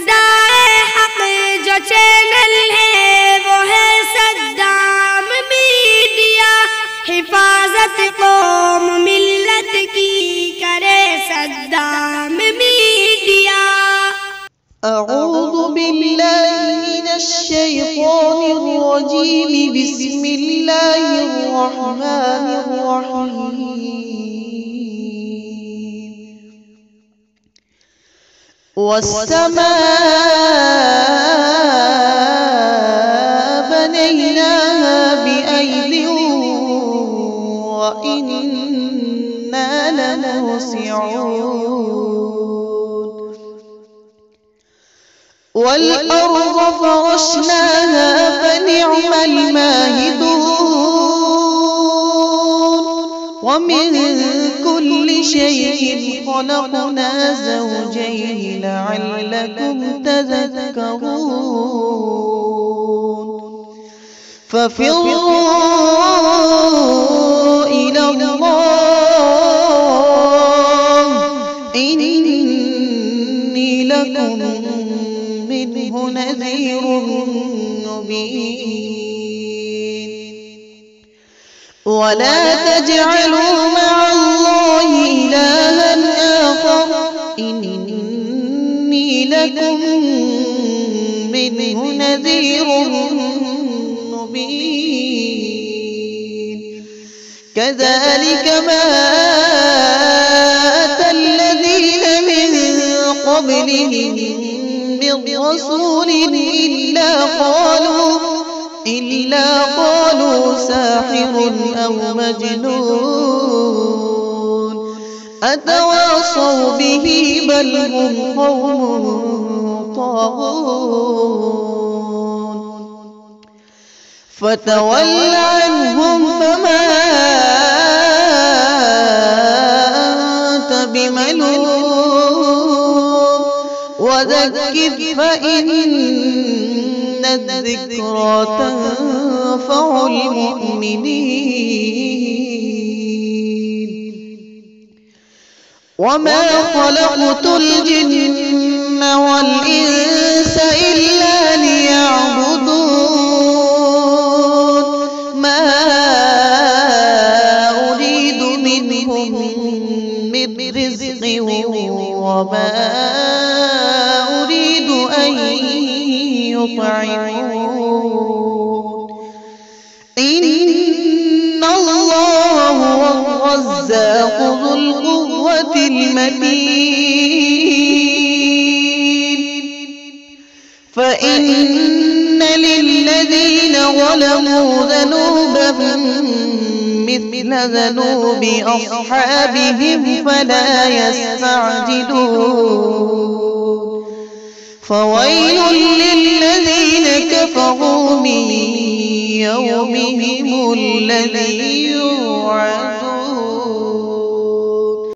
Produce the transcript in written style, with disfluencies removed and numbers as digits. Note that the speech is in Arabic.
सदाए हक जो चैनल है वो है सद्दाम मीडिया। हिफाजत कौम मिल्लत की करे सद्दाम मीडिया। अऊज़ु बिल्लाहि मिनश शैतानिर रजीम। बिस्मिल्लाहिर रहमानिर रहीम। वस्समाअ बनैनाहा बिअयदिन व इन्ना लमूसिऊन। वल्अर्ज़ फ़रश्नाहा फनिअम الماهدون। ومن كل شيء خلقنا زوجين لعلكم تذكرون. ففروا إلى الله إني لكم منه نذير مبين. ولا تجعلوا مع الله إلها آخر إني لكم منه نذير مبين. كذلك ما أتى الذين من قبلهم من رسول إلا قالوا ساحر أو مجنون أتواصوا به بل هم قوم طاغون. فتول عنهم فما أنت بملوم وذكر فإن الذكرى تنفع المؤمنين. وما خلقت الجن والإنس إلا ليعبدون. ما أريد منهم من رزق وما أريد أن يطعمون. إن الله هو الرزاق ذو القوة المتين. فإن للذين ظلموا ذنوبا مثل ذنوب أصحابهم فلا يستعجلون. فويل للذين كفروا من يومهم الذي